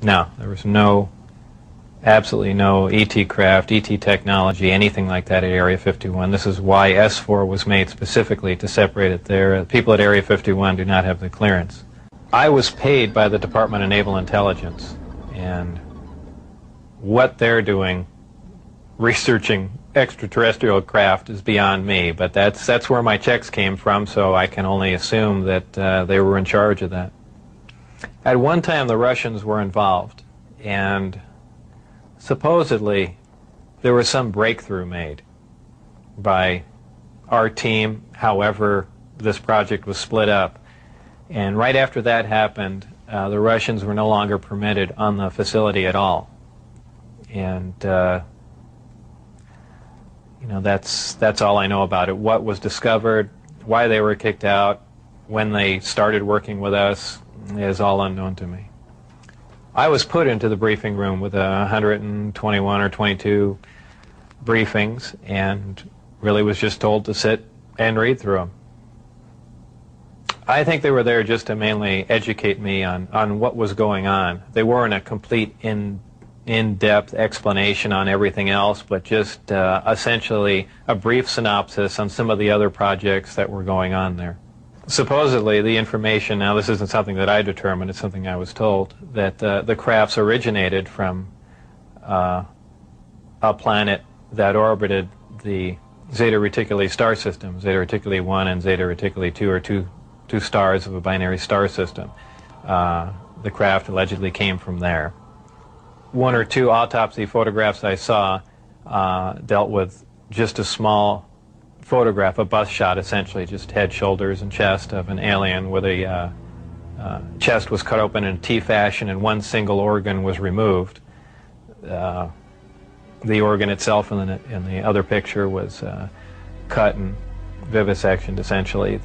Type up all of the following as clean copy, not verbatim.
No, there was absolutely no ET craft, ET technology, anything like that at Area 51. This is why S4 was made specifically to separate it there. People at Area 51 do not have the clearance. I was paid by the Department of Naval Intelligence, and what they're doing, researching extraterrestrial craft, is beyond me, but that's where my checks came from, so I can only assume that they were in charge of that. At one time, the Russians were involved, and supposedly there was some breakthrough made by our team. However, this project was split up, and right after that happened, the Russians were no longer permitted on the facility at all. And you know, that's all I know about it. What was discovered, why they were kicked out, when they started working with us, is all unknown to me. I was put into the briefing room with 121 or 22 briefings, and really was just told to sit and read through them. I think they were there just to mainly educate me on what was going on. They weren't a complete in-depth explanation on everything else, but just essentially a brief synopsis on some of the other projects that were going on there. Supposedly, the information, now this isn't something that I determined, it's something I was told, that the crafts originated from a planet that orbited the Zeta Reticuli star system. Zeta Reticuli 1 and Zeta Reticuli 2 are two stars of a binary star system. The craft allegedly came from there. One or two autopsy photographs I saw dealt with just a small photograph, a bust shot essentially, just head, shoulders, and chest of an alien where the chest was cut open in a T fashion and one single organ was removed. The organ itself in the other picture was cut and vivisectioned essentially,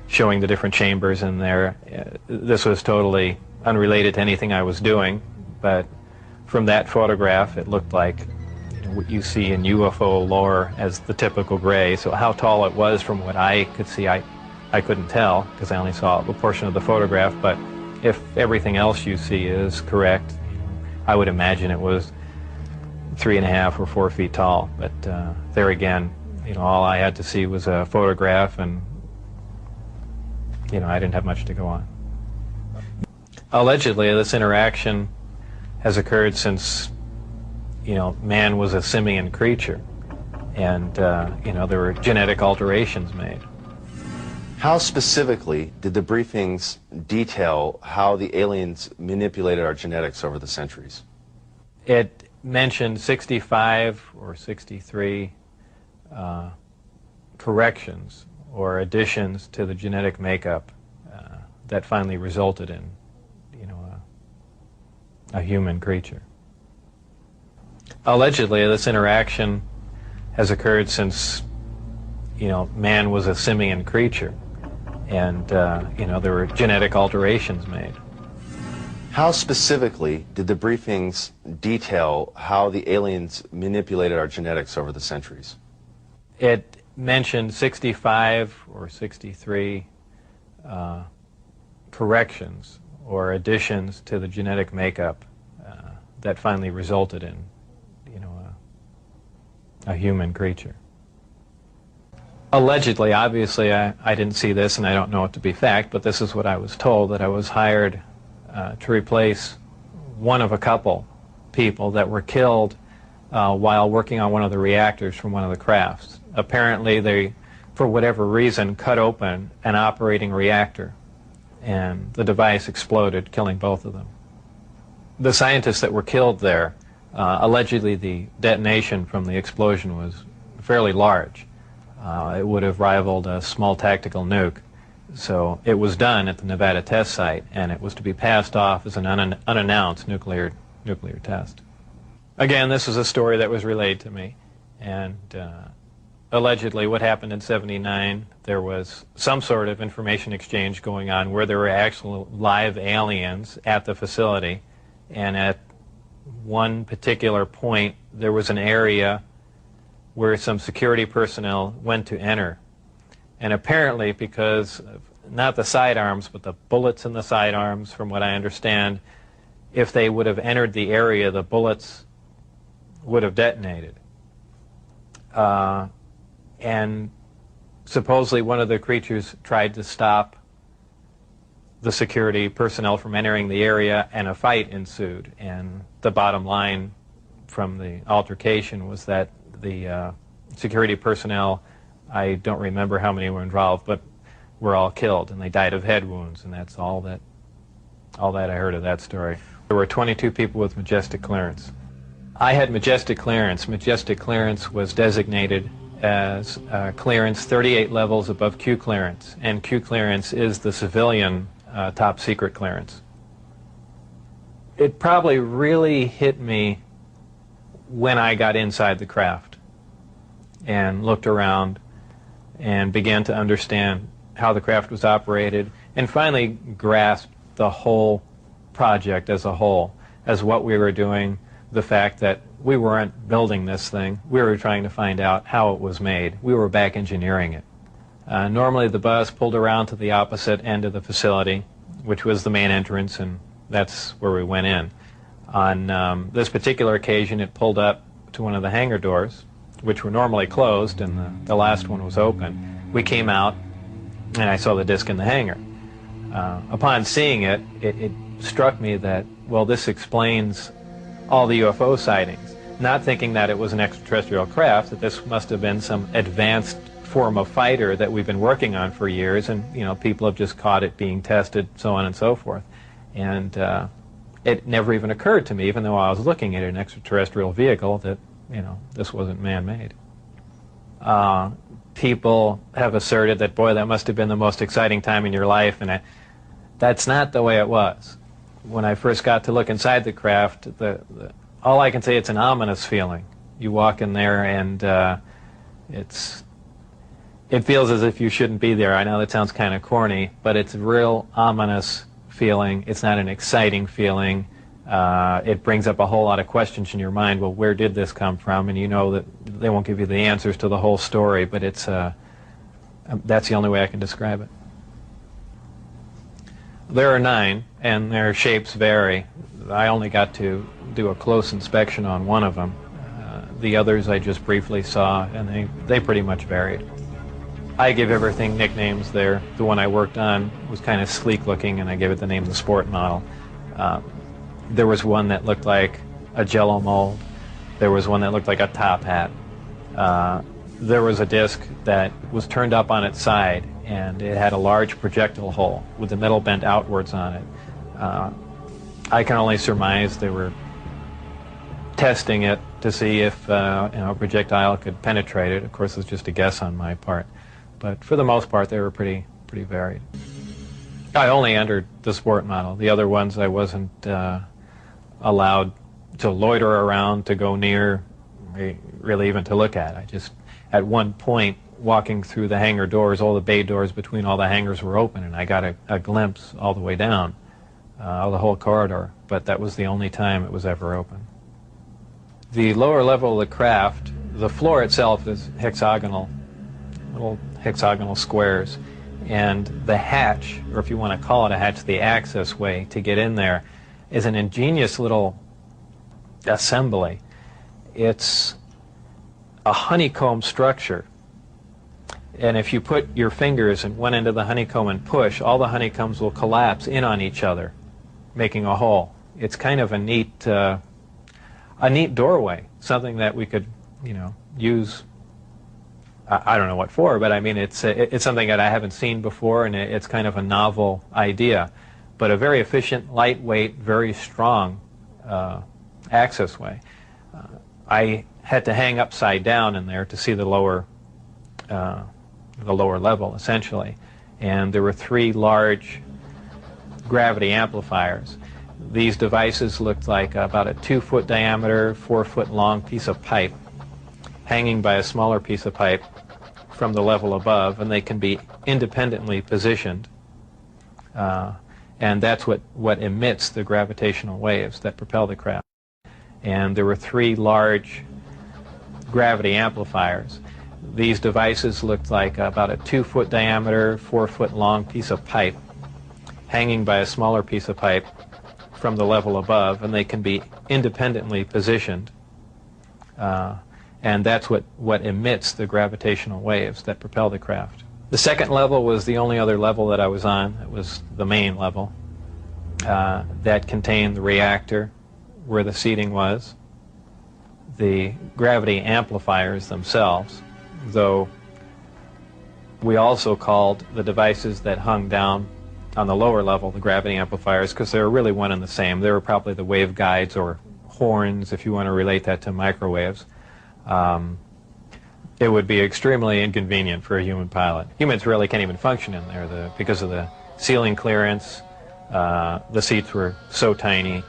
showing the different chambers in there. This was totally unrelated to anything I was doing, but from that photograph it looked like what you see in UFO lore as the typical gray. So how tall it was from what I could see, I couldn't tell because I only saw a portion of the photograph, but if everything else you see is correct, I would imagine it was 3.5 or 4 feet tall. But there again, all I had to see was a photograph, and I didn't have much to go on. Allegedly, this interaction has occurred since man was a simian creature, and there were genetic alterations made. How specifically did the briefings detail how the aliens manipulated our genetics over the centuries? It mentioned 65 or 63 corrections or additions to the genetic makeup that finally resulted in a human creature. Allegedly, this interaction has occurred since man was a simian creature, and there were genetic alterations made. How specifically did the briefings detail how the aliens manipulated our genetics over the centuries? It mentioned 65 or 63 corrections or additions to the genetic makeup that finally resulted in a human creature. Allegedly, obviously, I didn't see this and I don't know it to be fact, but this is what I was told, that I was hired to replace one of a couple people that were killed while working on one of the reactors from one of the crafts. Apparently, they, for whatever reason, cut open an operating reactor, and the device exploded, killing both of them. The scientists that were killed there, allegedly the detonation from the explosion was fairly large. It would have rivaled a small tactical nuke. So it was done at the Nevada test site, and it was to be passed off as an unannounced nuclear test. Again, this was a story that was relayed to me, and allegedly what happened in '79, there was some sort of information exchange going on where there were actual live aliens at the facility, and at one particular point there was an area where some security personnel went to enter. And apparently, because of not the sidearms, but the bullets in the sidearms, from what I understand, if they would have entered the area, the bullets would have detonated. And supposedly one of the creatures tried to stop the security personnel from entering the area, and a fight ensued. And the bottom line from the altercation was that the security personnel, I don't remember how many were involved, but were all killed, and they died of head wounds, and that's all that I heard of that story. There were 22 people with majestic clearance. I had majestic clearance. Majestic clearance was designated as clearance 38 levels above Q clearance, and Q clearance is the civilian top secret clearance. It probably really hit me when I got inside the craft and looked around and began to understand how the craft was operated, and finally grasped the whole project as a whole, as what we were doing, the fact that we weren't building this thing, we were trying to find out how it was made. We were back engineering it. Normally the bus pulled around to the opposite end of the facility, which was the main entrance, and that's where we went in. On this particular occasion, it pulled up to one of the hangar doors, which were normally closed, and the last one was open. We came out, and I saw the disc in the hangar. Upon seeing it, it struck me that, well, this explains all the UFO sightings. Not thinking that it was an extraterrestrial craft, that this must have been some advanced form of fighter that we've been working on for years, and people have just caught it being tested, so on and so forth. And it never even occurred to me, even though I was looking at an extraterrestrial vehicle, that this wasn't man-made. People have asserted that, boy, that must have been the most exciting time in your life, and that's not the way it was. When I first got to look inside the craft, all I can say, it's an ominous feeling. You walk in there, and it feels as if you shouldn't be there. I know that sounds kind of corny, but it's a real ominous feeling. It's not an exciting feeling. It brings up a whole lot of questions in your mind. Well, where did this come from? And you know that they won't give you the answers to the whole story, but it's that's the only way I can describe it. There are 9, and their shapes vary. I only got to do a close inspection on one of them. The others I just briefly saw, and they pretty much varied. I give everything nicknames there. The one I worked on was kind of sleek looking, and I gave it the name the Sport model. There was one that looked like a Jell-O mold. There was one that looked like a top hat. There was a disc that was turned up on its side, and it had a large projectile hole with the metal bent outwards on it. I can only surmise they were testing it to see if a projectile could penetrate it. Of course, it's just a guess on my part. But for the most part, they were pretty varied. I only entered the Sport model. The other ones I wasn't allowed to loiter around, to go near, really even to look at. I just, at one point, walking through the hangar doors, all the bay doors between all the hangars were open, and I got a glimpse all the way down of the whole corridor, but that was the only time it was ever open. The lower level of the craft, the floor itself is hexagonal, little hexagonal squares, and the hatch, or if you want to call it a hatch, the access way to get in there, is an ingenious little assembly. It's a honeycomb structure, and if you put your fingers in one end of the honeycomb and push, all the honeycombs will collapse in on each other, making a hole. It's kind of a neat doorway, something that we could, use. I don't know what for, but I mean, it's something that I haven't seen before, and it's kind of a novel idea, but a very efficient, lightweight, very strong access way. I had to hang upside down in there to see the lower level, essentially, and there were 3 large gravity amplifiers. These devices looked like about a 2-foot diameter, 4-foot long piece of pipe hanging by a smaller piece of pipe from the level above, and they can be independently positioned, and that's what emits the gravitational waves that propel the craft. And there were 3 large gravity amplifiers. These devices looked like about a 2-foot diameter, 4-foot long piece of pipe hanging by a smaller piece of pipe from the level above, and they can be independently positioned. And that's what emits the gravitational waves that propel the craft. The second level was the only other level that I was on. It was the main level that contained the reactor where the seating was, the gravity amplifiers themselves, though we also called the devices that hung down on the lower level the gravity amplifiers, because they were really one and the same. They were probably the wave guides or horns, if you want to relate that to microwaves. It would be extremely inconvenient for a human pilot. Humans really can't even function in there because of the ceiling clearance. The seats were so tiny.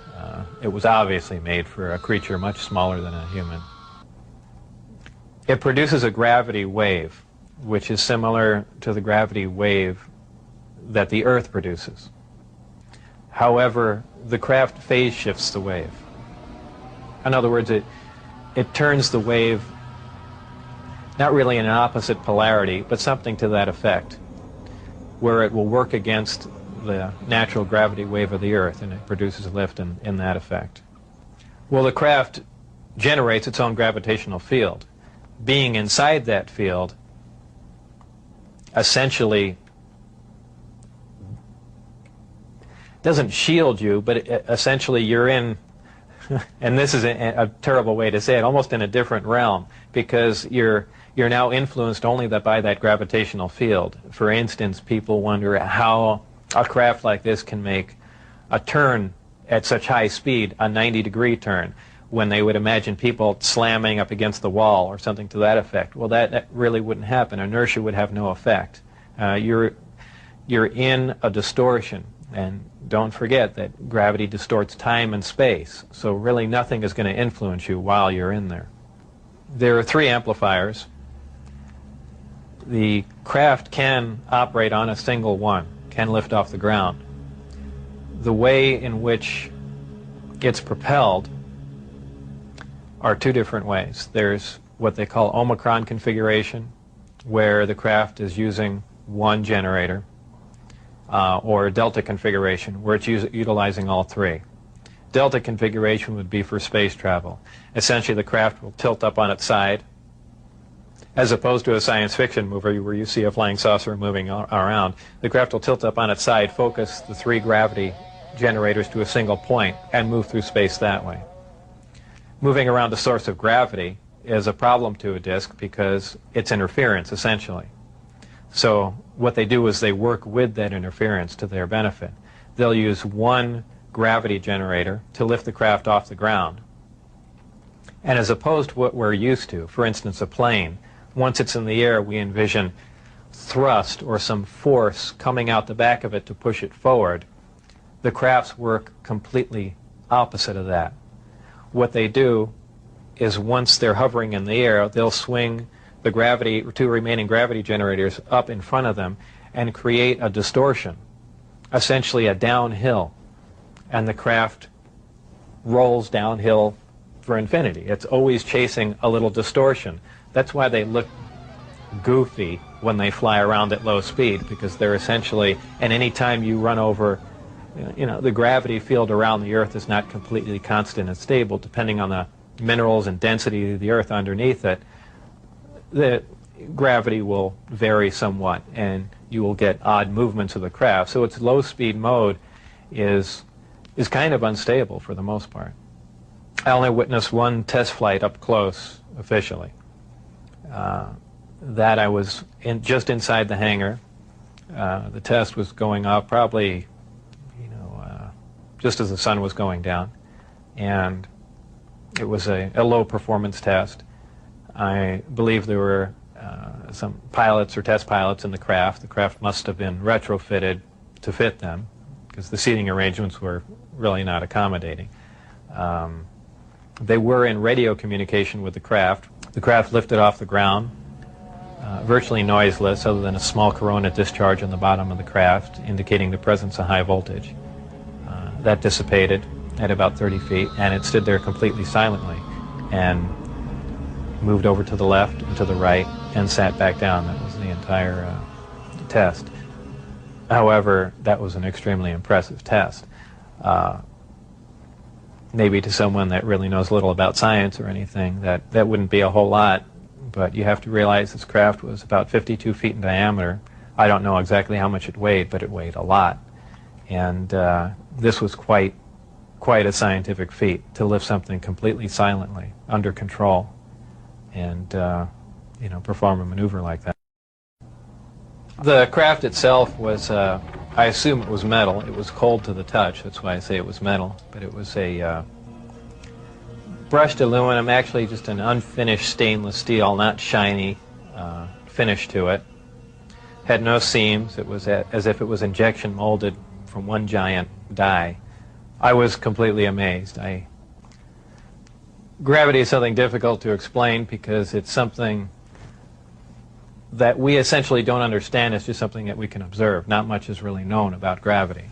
It was obviously made for a creature much smaller than a human. It produces a gravity wave, which is similar to the gravity wave that the Earth produces. However, the craft phase shifts the wave. In other words, it turns the wave not really in an opposite polarity, but something to that effect, where it will work against the natural gravity wave of the Earth, and it produces lift in that effect. Well, the craft generates its own gravitational field. Being inside that field essentially doesn't shield you, but essentially you're in, and this is a terrible way to say it, almost in a different realm, because you're now influenced only by that gravitational field. For instance, people wonder how a craft like this can make a turn at such high speed, a 90-degree turn, when they would imagine people slamming up against the wall or something to that effect. Well, that really wouldn't happen. Inertia would have no effect. You're in a distortion, and don't forget that gravity distorts time and space, so really nothing is going to influence you while you're in there. There are 3 amplifiers. The craft can operate on a single one, can lift off the ground. The way in which it's propelled are 2 different ways. There's what they call Omicron configuration, where the craft is using one generator, or Delta configuration, where it's utilizing all 3. Delta configuration would be for space travel. Essentially, the craft will tilt up on its side, as opposed to a science fiction movie where you see a flying saucer moving around. The craft will tilt up on its side, focus the 3 gravity generators to a single point, and move through space that way. Moving around the source of gravity is a problem to a disk because it's interference, essentially. So what they do is they work with that interference to their benefit. They'll use one gravity generator to lift the craft off the ground. And as opposed to what we're used to, for instance, a plane, once it's in the air, we envision thrust or some force coming out the back of it to push it forward. The crafts work completely opposite of that. What they do is once they're hovering in the air, they'll swing the 2 remaining gravity generators up in front of them and create a distortion, essentially a downhill, and the craft rolls downhill for infinity. It's always chasing a little distortion. That's why they look goofy when they fly around at low speed, because they're essentially, and any time you run over, the gravity field around the Earth is not completely constant and stable, depending on the minerals and density of the Earth underneath it. The gravity will vary somewhat, and you will get odd movements of the craft. So its low-speed mode is kind of unstable for the most part. I only witnessed one test flight up close, officially. That I was just inside the hangar. The test was going off probably, just as the sun was going down, and it was a low-performance test. I believe there were some pilots or test pilots in the craft. The craft must have been retrofitted to fit them, because the seating arrangements were really not accommodating. They were in radio communication with the craft. The craft lifted off the ground, virtually noiseless, other than a small corona discharge on the bottom of the craft, indicating the presence of high voltage. That dissipated at about 30 feet, and it stood there completely silently and moved over to the left and to the right and sat back down. That was the entire test. However, that was an extremely impressive test. Maybe to someone that really knows little about science or anything, that wouldn't be a whole lot, but you have to realize this craft was about 52 feet in diameter. I don't know exactly how much it weighed, but it weighed a lot. And this was quite a scientific feat, to lift something completely silently, under control, and perform a maneuver like that. The craft itself was, I assume it was metal. It was cold to the touch, that's why I say it was metal. But it was a brushed aluminum, actually just an unfinished stainless steel, not shiny finish to it. Had no seams. It was as if it was injection molded from one giant die. I was completely amazed. Gravity is something difficult to explain because it's something that we essentially don't understand. It's just something that we can observe. Not much is really known about gravity.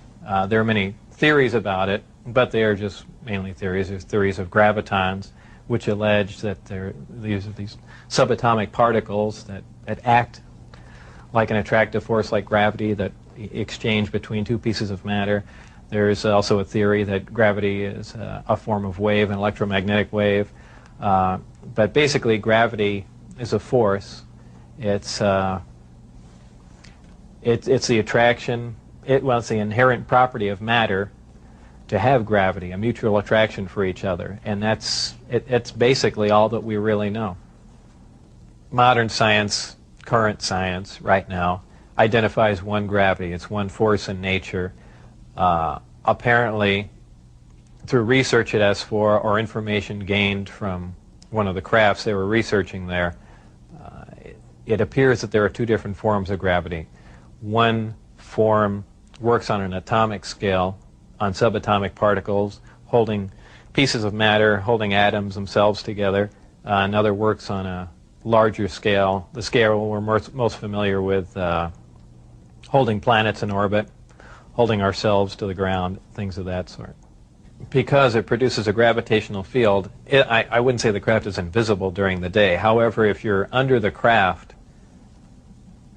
There are many theories about it, but they are just mainly theories. There's theories of gravitons, which allege that these subatomic particles that act like an attractive force like gravity that exchange between two pieces of matter. There's also a theory that gravity is a form of wave, an electromagnetic wave. But basically, gravity is a force. It's the attraction. It's the inherent property of matter to have gravity, a mutual attraction for each other, and it's basically all that we really know. Modern science, current science, right now, identifies one gravity. It's one force in nature. Apparently, through research at S4 or information gained from one of the crafts they were researching there, it appears that there are two different forms of gravity. One form works on an atomic scale, on subatomic particles, holding pieces of matter, holding atoms themselves together. Another works on a larger scale, the scale we're most familiar with, holding planets in orbit, holding ourselves to the ground, things of that sort. Because it produces a gravitational field, I wouldn't say the craft is invisible during the day. However, if you're under the craft,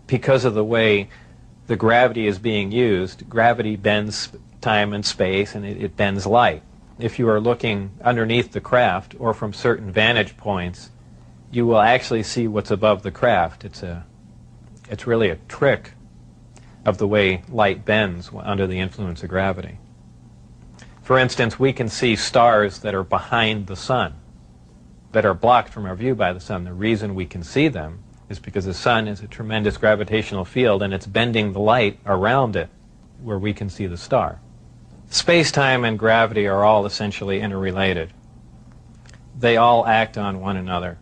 because of the way the gravity is being used, gravity bends time and space, and it bends light. If you are looking underneath the craft or from certain vantage points, you will actually see what's above the craft. It's really a trick of the way light bends under the influence of gravity. For instance, we can see stars that are behind the sun, that are blocked from our view by the sun. The reason we can see them is because the sun is a tremendous gravitational field, and it's bending the light around it where we can see the star. Space-time and gravity are all essentially interrelated. They all act on one another.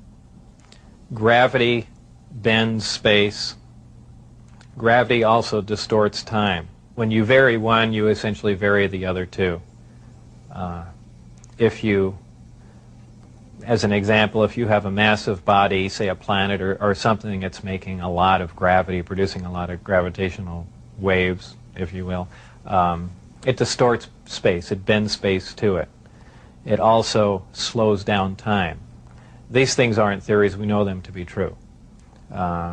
Gravity bends space. Gravity also distorts time. When you vary one, you essentially vary the other two. As an example, if you have a massive body, say a planet or something that's making a lot of gravity, producing a lot of gravitational waves, if you will, it distorts space. It bends space to it. It also slows down time. These things aren't theories. We know them to be true.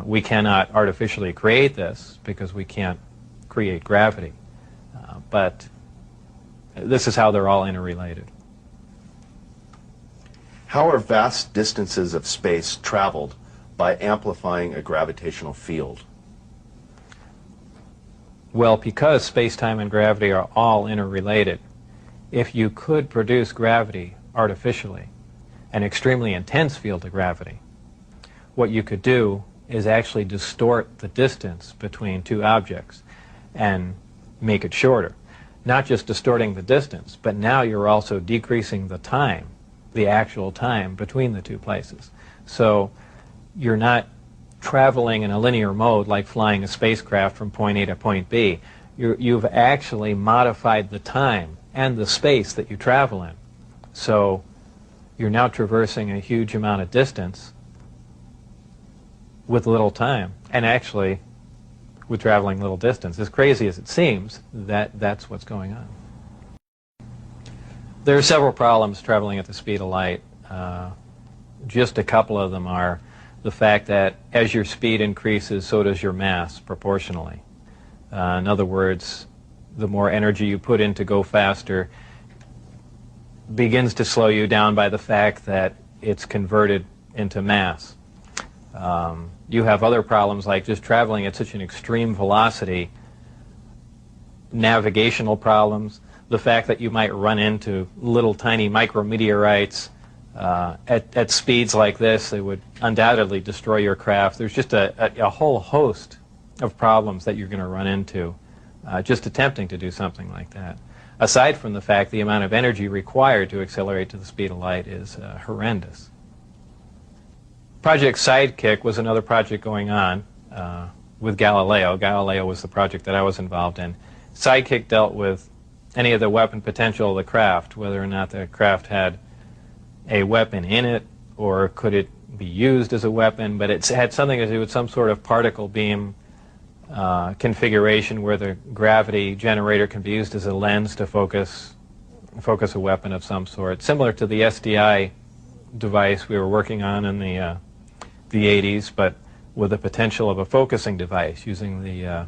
We cannot artificially create this because we can't create gravity. But this is how they're all interrelated. How are vast distances of space traveled by amplifying a gravitational field? Well, because space-time and gravity are all interrelated, if you could produce gravity artificially, an extremely intense field of gravity, what you could do is actually distort the distance between two objects and make it shorter. Not just distorting the distance, but now you're also decreasing the time, the actual time between the two places. So you're not traveling in a linear mode like flying a spacecraft from point A to point B. You've actually modified the time and the space that you travel in. So you're now traversing a huge amount of distance with little time, and actually with traveling little distance. As crazy as it seems, that's what's going on. There are several problems traveling at the speed of light. Just a couple of them are the fact that as your speed increases, so does your mass proportionally. In other words, the more energy you put in to go faster begins to slow you down by the fact that it's converted into mass. You have other problems like just traveling at such an extreme velocity, navigational problems, the fact that you might run into little tiny micrometeorites at speeds like this. They would undoubtedly destroy your craft. There's just a whole host of problems that you're going to run into just attempting to do something like that. Aside from the fact the amount of energy required to accelerate to the speed of light is horrendous. Project Sidekick was another project going on with Galileo. Galileo was the project that I was involved in. Sidekick dealt with any of the weapon potential of the craft, whether or not the craft had a weapon in it or could it be used as a weapon, but it had something to do with some sort of particle beam configuration where the gravity generator can be used as a lens to focus a weapon of some sort, similar to the SDI device we were working on in the 80s, but with the potential of a focusing device using the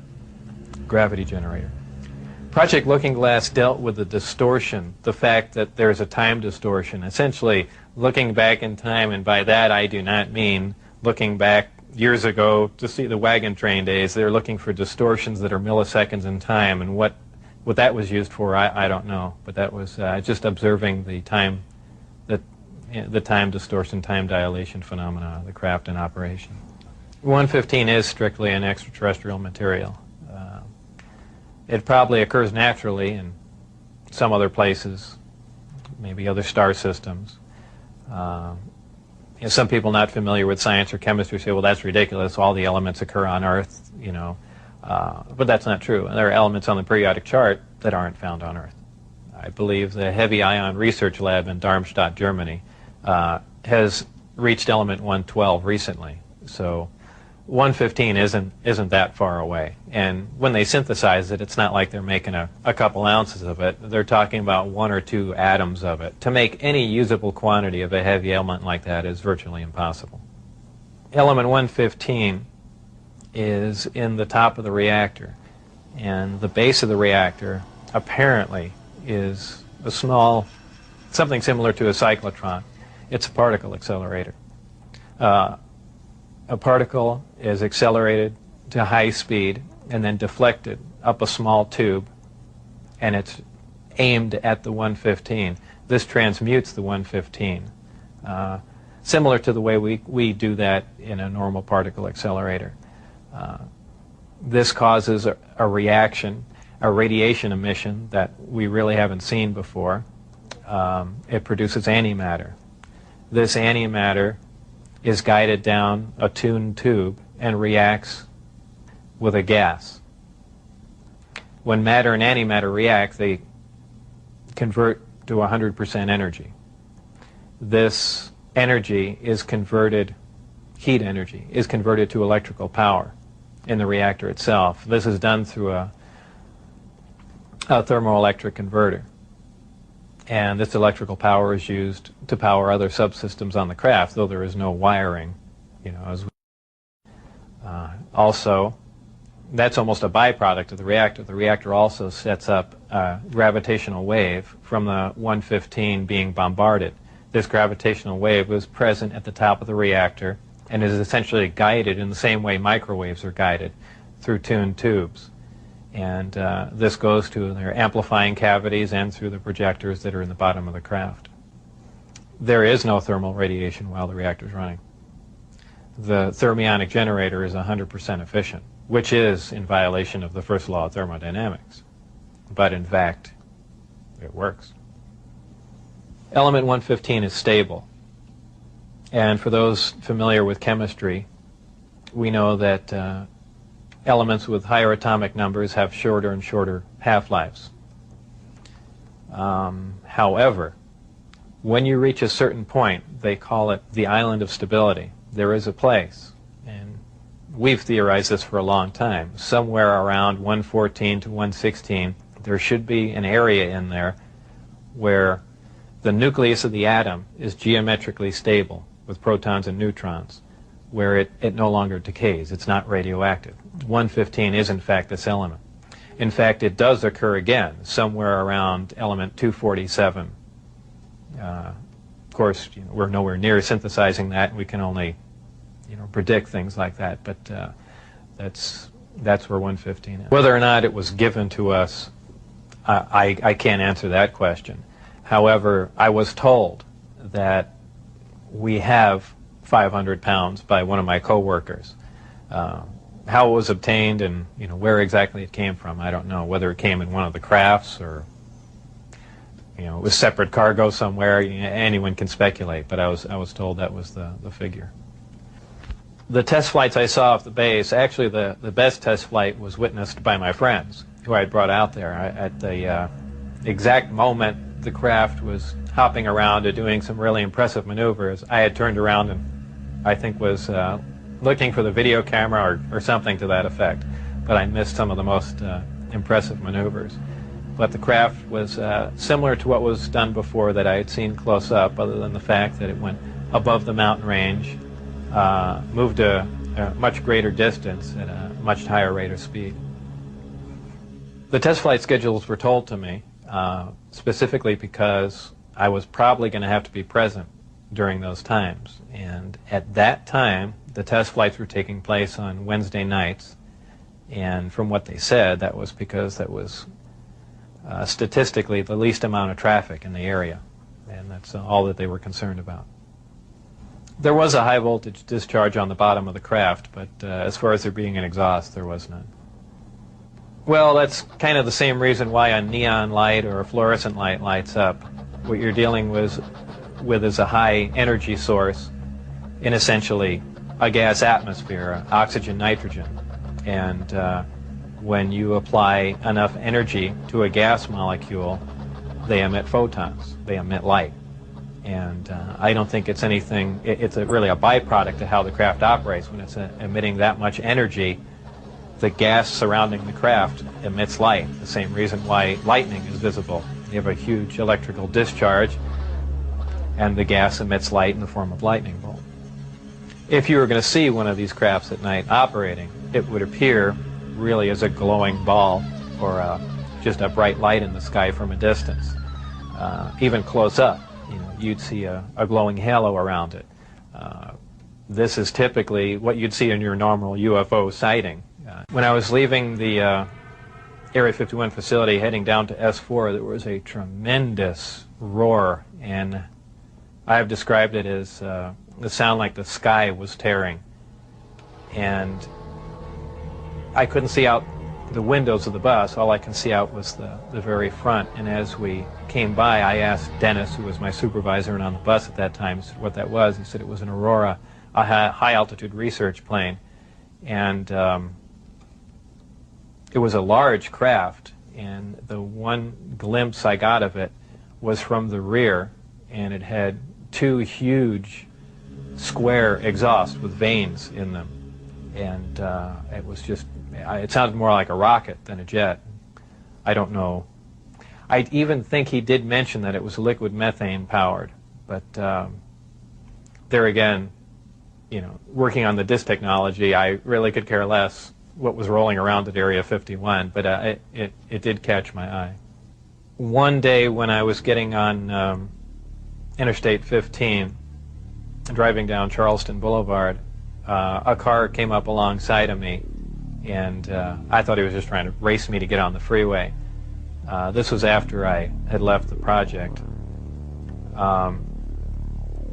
gravity generator. Project Looking Glass dealt with the distortion, the fact that there's a time distortion, essentially looking back in time, and by that I do not mean looking back years ago to see the wagon train days. They're looking for distortions that are milliseconds in time, and what that was used for, I don't know, but that was just observing the time, the time distortion, time dilation phenomena of the craft in operation. 115 is strictly an extraterrestrial material. It probably occurs naturally in some other places, maybe other star systems. Some people not familiar with science or chemistry say, well, that's ridiculous, all the elements occur on Earth, but that's not true. There are elements on the periodic chart that aren't found on Earth. I believe the Heavy Ion Research Lab in Darmstadt, Germany, has reached element 112 recently. So 115 isn't that far away. And when they synthesize it, it's not like they're making a couple ounces of it. They're talking about 1 or 2 atoms of it. To make any usable quantity of a heavy element like that is virtually impossible. Element 115 is in the top of the reactor. And the base of the reactor apparently is a small, something similar to a cyclotron. It's a particle accelerator. A particle is accelerated to high speed and then deflected up a small tube, and it's aimed at the 115. This transmutes the 115, similar to the way we do that in a normal particle accelerator. This causes a reaction, a radiation emission that we really haven't seen before. It produces antimatter. This antimatter is guided down a tuned tube and reacts with a gas. When matter and antimatter react, they convert to 100% energy. This energy is converted, heat energy, is converted to electrical power in the reactor itself. This is done through a thermoelectric converter. And this electrical power is used to power other subsystems on the craft, though there is no wiring, also, that's almost a byproduct of the reactor. The reactor also sets up a gravitational wave from the 115 being bombarded. This gravitational wave was present at the top of the reactor and is essentially guided in the same way microwaves are guided through tuned tubes. And this goes to their amplifying cavities and through the projectors that are in the bottom of the craft. There is no thermal radiation while the reactor is running. The thermionic generator is 100% efficient, which is in violation of the first law of thermodynamics. But in fact, it works. Element 115 is stable. And for those familiar with chemistry, we know that elements with higher atomic numbers have shorter and shorter half-lives. However, when you reach a certain point, they call it the island of stability. There is a place, and we've theorized this for a long time, somewhere around 114 to 116, there should be an area in there where the nucleus of the atom is geometrically stable with protons and neutrons. where it no longer decays. It's not radioactive. 115 is in fact this element. In fact, it does occur again somewhere around element 247. Of course, we're nowhere near synthesizing that. We can only predict things like that, but that's where 115 is. Whether or not it was given to us, I can't answer that question. However, I was told that we have 500 pounds by one of my co-workers. How it was obtained and where exactly it came from, I don't know. Whether it came in one of the crafts or it was separate cargo somewhere, anyone can speculate. But I was told that was the figure. The test flights I saw off the base, actually the best test flight was witnessed by my friends who I had brought out there. At the exact moment the craft was hopping around and doing some really impressive maneuvers, I had turned around and I think was looking for the video camera or something to that effect, but I missed some of the most impressive maneuvers. But the craft was similar to what was done before that I had seen close up, other than the fact that it went above the mountain range, moved a much greater distance at a much higher rate of speed. The test flight schedules were told to me specifically because I was probably going to have to be present during those times. And at that time, the test flights were taking place on Wednesday nights. And from what they said, that was because that was statistically the least amount of traffic in the area. And that's all that they were concerned about. There was a high voltage discharge on the bottom of the craft, but as far as there being an exhaust, there was none. Well, that's kind of the same reason why a neon light or a fluorescent light lights up. What you're dealing with is a high energy source in essentially a gas atmosphere, oxygen, nitrogen. And when you apply enough energy to a gas molecule, they emit photons, they emit light. And I don't think it's anything, it's really a byproduct of how the craft operates. When it's emitting that much energy, the gas surrounding the craft emits light, the same reason why lightning is visible. You have a huge electrical discharge, and the gas emits light in the form of lightning bolt. If you were going to see one of these crafts at night operating, it would appear really as a glowing ball or just a bright light in the sky from a distance. Even close up, you'd see a glowing halo around it. This is typically what you'd see in your normal UFO sighting. When I was leaving the Area 51 facility heading down to S4, there was a tremendous roar, and I have described it as the sound like the sky was tearing. And I couldn't see out the windows of the bus. All I can see out was the very front. And as we came by, I asked Dennis, who was my supervisor and on the bus at that time, what that was. He said it was an Aurora, a high-altitude research plane. And it was a large craft, and the one glimpse I got of it was from the rear, and it had two huge square exhausts with vanes in them. And it was just, it sounded more like a rocket than a jet. I don't know. I even think he did mention that it was liquid methane powered, but there again, working on the disk technology, I really could care less what was rolling around at Area 51, but it did catch my eye. One day when I was getting on Interstate 15, driving down Charleston Boulevard, a car came up alongside of me, and I thought he was just trying to race me to get on the freeway. This was after I had left the project.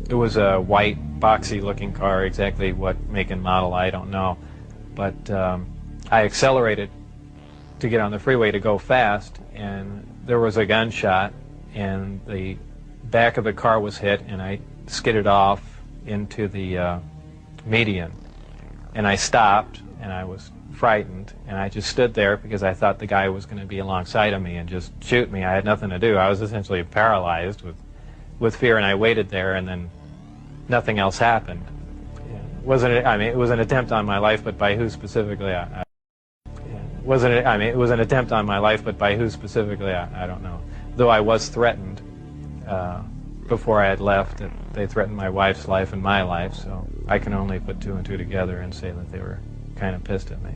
It was a white, boxy-looking car. Exactly what make and model, I don't know. But I accelerated to get on the freeway to go fast, and there was a gunshot, and the back of the car was hit, and I skidded off into the median. And I stopped, and I was frightened, and I just stood there because I thought the guy was going to be alongside of me and just shoot me. I had nothing to do. I was essentially paralyzed with fear, and I waited there, and then nothing else happened. It was an attempt on my life, but by who specifically? It was an attempt on my life, but by who specifically? I don't know. Though I was threatened before I had left. They threatened my wife's life and my life, so I can only put two and two together and say that they were kind of pissed at me.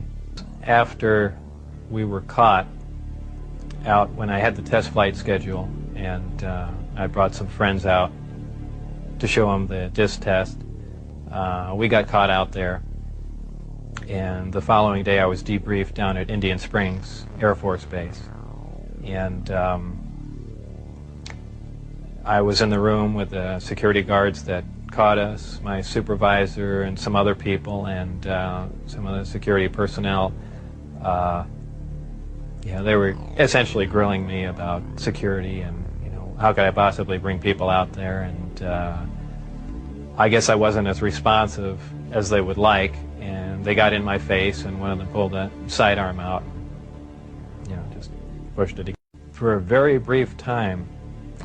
After we were caught out, when I had the test flight schedule, and I brought some friends out to show them the disc test, we got caught out there, and the following day I was debriefed down at Indian Springs Air Force Base. And I was in the room with the security guards that caught us, my supervisor and some other people, and some of the security personnel. Yeah, they were essentially grilling me about security and, you know, how could I possibly bring people out there, and I guess I wasn't as responsive as they would like, and they got in my face, and one of them pulled a sidearm out, you know, just pushed it. For a very brief time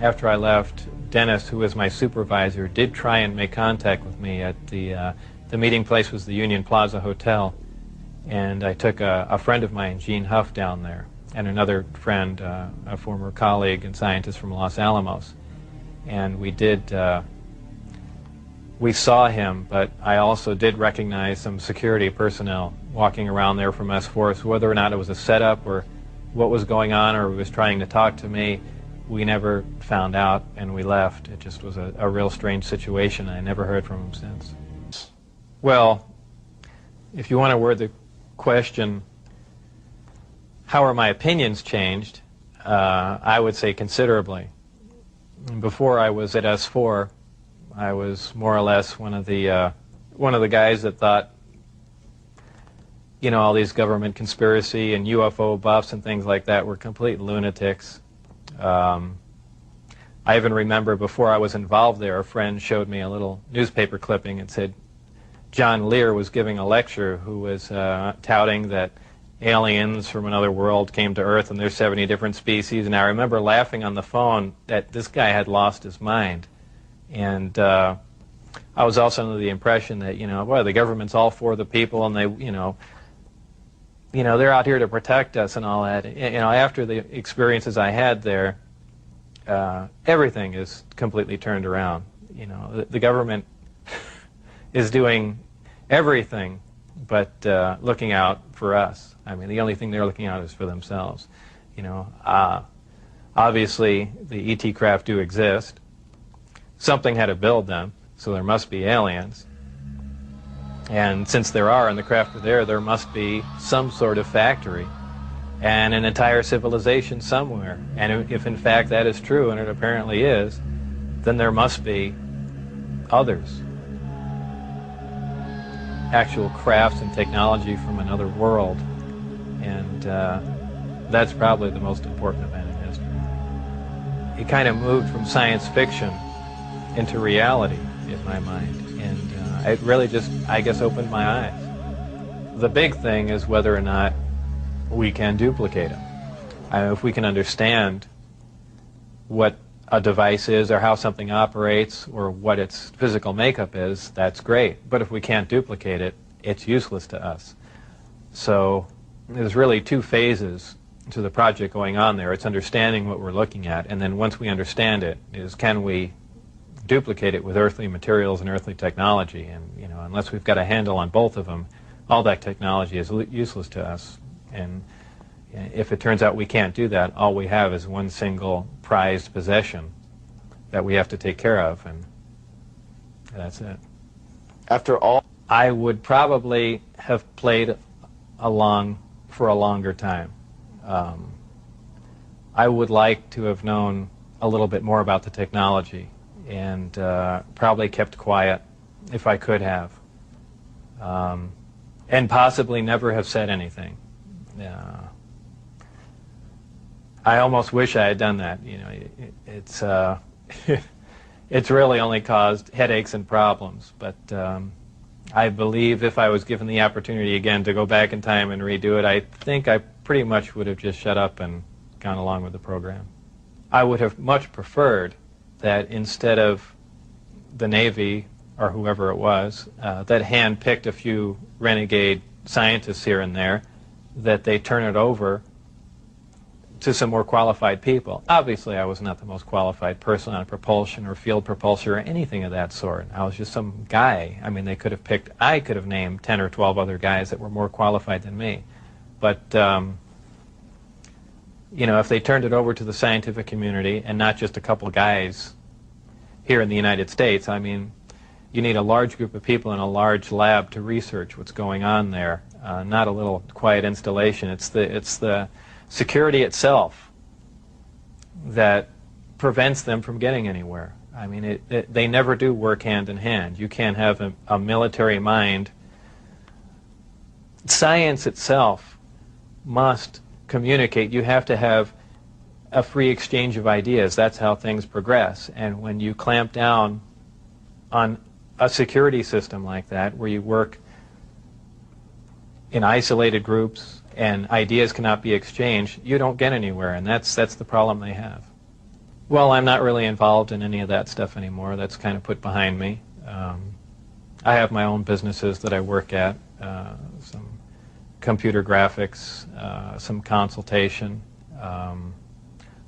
after I left, Dennis, who was my supervisor, did try and make contact with me at the meeting place was the Union Plaza Hotel, and I took a friend of mine, Gene Huff, down there, and another friend, a former colleague and scientist from Los Alamos, and we saw him, but I also did recognize some security personnel walking around there from S4, so whether or not it was a setup or what was going on or he was trying to talk to me, we never found out, and we left. It just was a real strange situation. I never heard from him since. Well, if you want to word the question, how are my opinions changed, I would say considerably. Before I was at S4, I was more or less one of the guys that thought, you know, all these government conspiracy and UFO buffs and things like that were complete lunatics. I even remember before I was involved there, a friend showed me a little newspaper clipping and said John Lear was giving a lecture who was touting that aliens from another world came to Earth and there's 70 different species, and I remember laughing on the phone that this guy had lost his mind. And I was also under the impression that, you know, boy, the government's all for the people, and they, you know, they're out here to protect us and all that. You know, after the experiences I had there, everything is completely turned around. You know, the government is doing everything but looking out for us. I mean, the only thing they're looking out is for themselves. You know, obviously the ET craft do exist. Something had to build them, so there must be aliens. And since there are, and the craft are there must be some sort of factory and an entire civilization somewhere. And if in fact that is true, and it apparently is, then there must be others. Actual crafts and technology from another world. And that's probably the most important event in history. It kind of moved from science fiction into reality in my mind. And it really just, I guess, opened my eyes. The big thing is whether or not we can duplicate them. If we can understand what a device is or how something operates or what its physical makeup is, that's great. But if we can't duplicate it, it's useless to us. So there's really two phases to the project going on there. It's understanding what we're looking at, and then once we understand it, is can we duplicate it with earthly materials and earthly technology. And, you know, unless we've got a handle on both of them, all that technology is useless to us. And if it turns out we can't do that, all we have is one single prized possession that we have to take care of, and that's it. After all, I would probably have played along for a longer time. I would like to have known a little bit more about the technology, and probably kept quiet if I could have, and possibly never have said anything. I almost wish I had done that. You know, it's it's really only caused headaches and problems. But I believe if I was given the opportunity again to go back in time and redo it, I think I pretty much would have just shut up and gone along with the program. I would have much preferred that instead of the Navy or whoever it was that hand-picked a few renegade scientists here and there, that they turn it over to some more qualified people. Obviously, I was not the most qualified person on propulsion or field propulsion or anything of that sort. I was just some guy. I mean, I could have named 10 or 12 other guys that were more qualified than me. But, you know, if they turned it over to the scientific community and not just a couple guys here in the United States, I mean, you need a large group of people in a large lab to research what's going on there, not a little quiet installation. It's the security itself that prevents them from getting anywhere. I mean, they never do work hand in hand. You can't have a military mind. Science itself must communicate. You have to have a free exchange of ideas. That's how things progress. And when you clamp down on a security system like that, where you work in isolated groups and ideas cannot be exchanged, you don't get anywhere, and that's the problem they have. Well, I'm not really involved in any of that stuff anymore. That's kind of put behind me. I have my own businesses that I work at, some computer graphics, some consultation,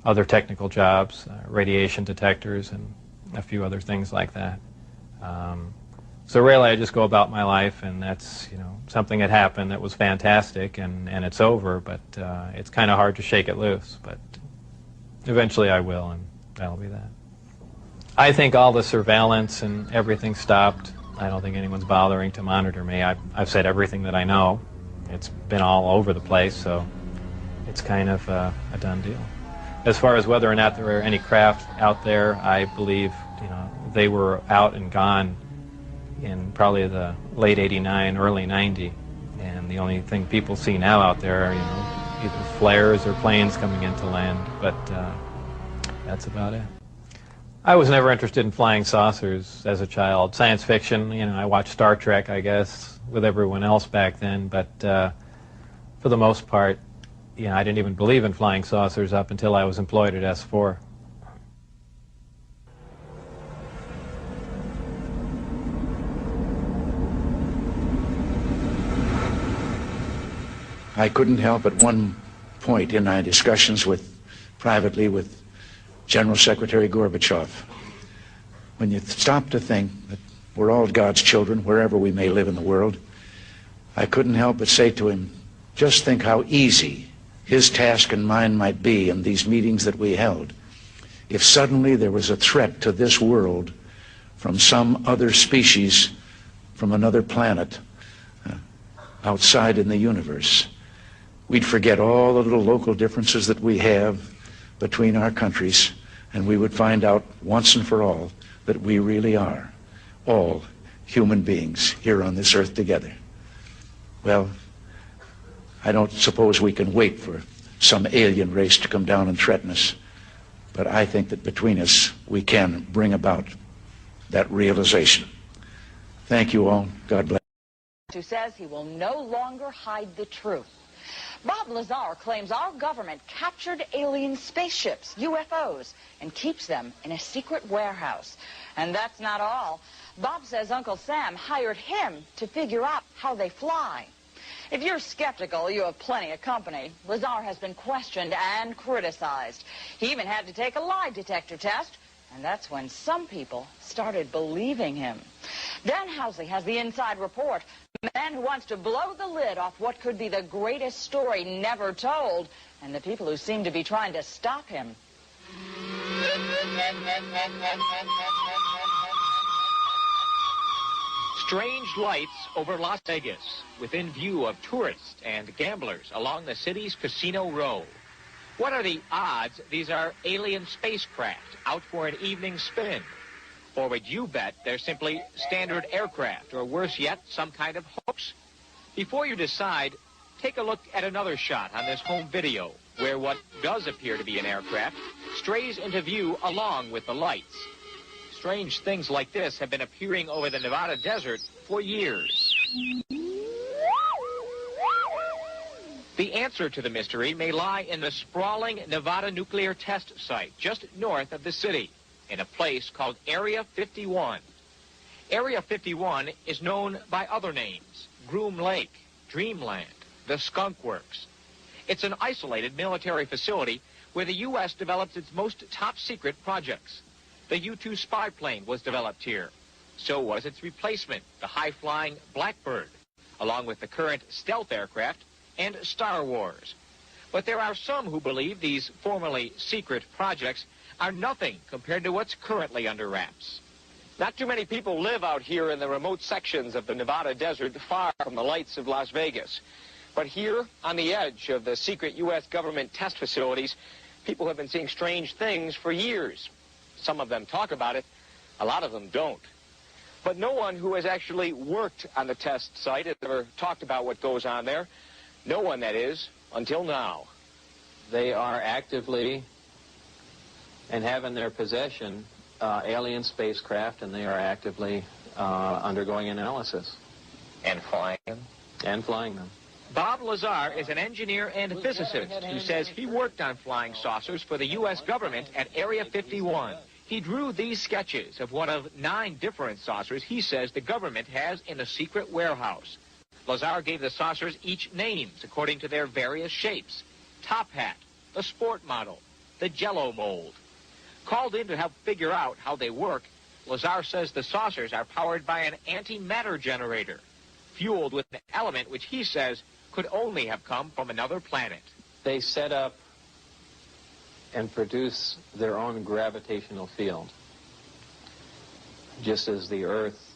other technical jobs, radiation detectors, and a few other things like that. So really, I just go about my life, and that's, you know, something that happened that was fantastic, and it's over, but it's kind of hard to shake it loose. But eventually I will, and that'll be that. I think all the surveillance and everything stopped. I don't think anyone's bothering to monitor me. I've said everything that I know. It's been all over the place, so it's kind of a done deal. As far as whether or not there are any craft out there, I believe, you know, they were out and gone in probably the late '89, early '90, and the only thing people see now out there are, you know, either flares or planes coming into land, but that's about it. I was never interested in flying saucers as a child. Science fiction, you know, I watched Star Trek, I guess, with everyone else back then, but for the most part, you know, I didn't even believe in flying saucers up until I was employed at S4. I couldn't help at one point in my discussions privately with General Secretary Gorbachev, when you stop to think that we're all God's children, wherever we may live in the world, I couldn't help but say to him, just think how easy his task and mine might be in these meetings that we held if suddenly there was a threat to this world from some other species, from another planet, outside in the universe. We'd forget all the little local differences that we have between our countries, and we would find out once and for all that we really are all human beings here on this earth together. Well, I don't suppose we can wait for some alien race to come down and threaten us, but I think that between us we can bring about that realization. Thank you all. God bless. Who says he will no longer hide the truth. Bob Lazar claims our government captured alien spaceships, UFOs, and keeps them in a secret warehouse. And that's not all. Bob says Uncle Sam hired him to figure out how they fly. If you're skeptical, you have plenty of company. Lazar has been questioned and criticized. He even had to take a lie detector test, and that's when some people started believing him. Dan Housley has the inside report. The man who wants to blow the lid off what could be the greatest story never told, and the people who seem to be trying to stop him. Strange lights over Las Vegas, within view of tourists and gamblers along the city's Casino Row. What are the odds these are alien spacecraft out for an evening spin? Or would you bet they're simply standard aircraft, or worse yet, some kind of hoax? Before you decide, take a look at another shot on this home video, where what does appear to be an aircraft strays into view along with the lights. Strange things like this have been appearing over the Nevada desert for years. The answer to the mystery may lie in the sprawling Nevada nuclear test site just north of the city, in a place called Area 51. Area 51 is known by other names: Groom Lake, Dreamland, the Skunk Works. It's an isolated military facility where the U.S. develops its most top-secret projects. The U-2 spy plane was developed here. So was its replacement, the high-flying Blackbird, along with the current stealth aircraft and Star Wars. But there are some who believe these formerly secret projects are nothing compared to what's currently under wraps. Not too many people live out here in the remote sections of the Nevada desert, far from the lights of Las Vegas. But here, on the edge of the secret U.S. government test facilities, people have been seeing strange things for years. Some of them talk about it, a lot of them don't. But no one who has actually worked on the test site has ever talked about what goes on there. No one, that is, until now. They are actively and have in their possession alien spacecraft, and they are actively undergoing analysis. And flying them? And flying them. Bob Lazar is an engineer and physicist who says he worked on flying saucers for the U.S. government at Area 51. He drew these sketches of one of 9 different saucers he says the government has in a secret warehouse. Lazar gave the saucers each names according to their various shapes. Top Hat, the Sport Model, the Jello Mold. Called in to help figure out how they work, Lazar says the saucers are powered by an antimatter generator, fueled with an element which he says could only have come from another planet. They set up and produce their own gravitational field. Just as the Earth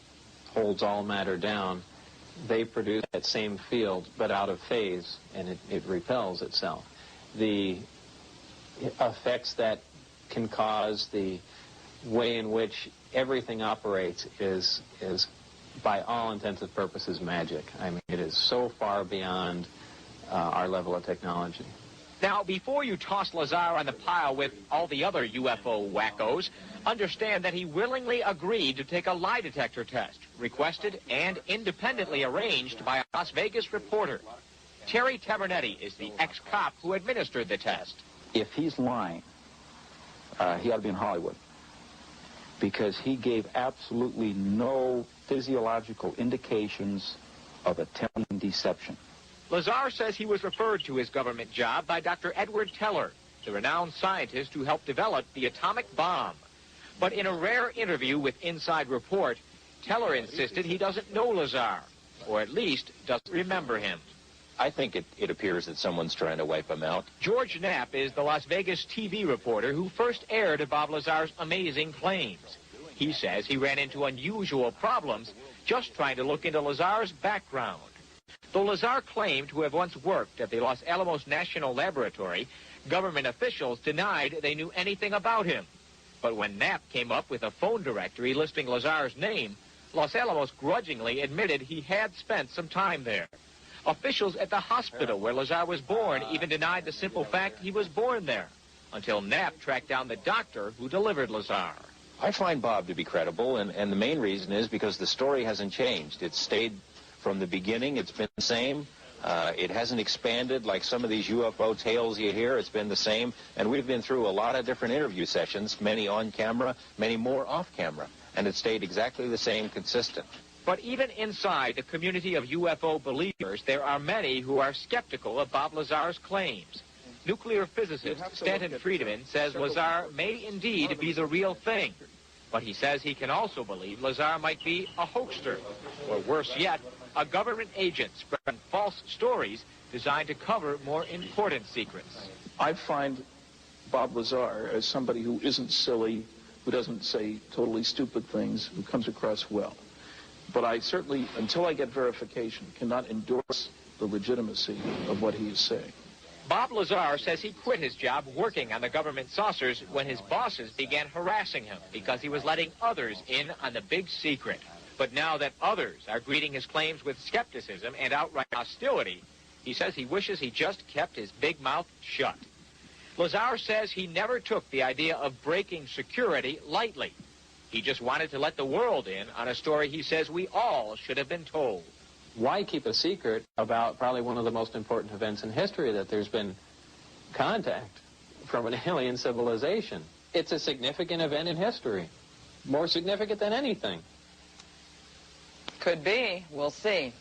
holds all matter down, they produce that same field, but out of phase, and it repels itself. The effects that can cause, the way in which everything operates is by all intents and purposes, magic. I mean, it is so far beyond our level of technology. Now, before you toss Lazar on the pile with all the other UFO wackos, understand that he willingly agreed to take a lie detector test, requested and independently arranged by a Las Vegas reporter. Terry Tabernetti is the ex-cop who administered the test. If he's lying, he ought to be in Hollywood, because he gave absolutely no physiological indications of attempting deception. Lazar says he was referred to his government job by Dr. Edward Teller, the renowned scientist who helped develop the atomic bomb. But in a rare interview with Inside Report, Teller insisted he doesn't know Lazar, or at least doesn't remember him. I think it appears that someone's trying to wipe him out. George Knapp is the Las Vegas TV reporter who first aired Bob Lazar's amazing claims. He says he ran into unusual problems just trying to look into Lazar's background. Though Lazar claimed to have once worked at the Los Alamos National Laboratory, government officials denied they knew anything about him. But when Knapp came up with a phone directory listing Lazar's name, Los Alamos grudgingly admitted he had spent some time there. Officials at the hospital where Lazar was born even denied the simple fact he was born there, until Knapp tracked down the doctor who delivered Lazar. I find Bob to be credible, and the main reason is because the story hasn't changed. It's stayed from the beginning. It's been the same. It hasn't expanded like some of these UFO tales you hear. It's been the same. And we've been through a lot of different interview sessions, many on camera, many more off camera. And it stayed exactly the same, consistent. But even inside the community of UFO believers, there are many who are skeptical of Bob Lazar's claims. Nuclear physicist Stanton Friedman says Lazar may indeed be the real thing. But he says he can also believe Lazar might be a hoaxer, or worse yet, a government agent spreading false stories designed to cover more important secrets. I find Bob Lazar as somebody who isn't silly, who doesn't say totally stupid things, who comes across well. But I certainly, until I get verification, cannot endorse the legitimacy of what he is saying. Bob Lazar says he quit his job working on the government saucers when his bosses began harassing him because he was letting others in on the big secret. But now that others are greeting his claims with skepticism and outright hostility, he says he wishes he just kept his big mouth shut. Lazar says he never took the idea of breaking security lightly. He just wanted to let the world in on a story he says we all should have been told. Why keep a secret about probably one of the most important events in history, that there's been contact from an alien civilization? It's a significant event in history, more significant than anything. Could be. We'll see.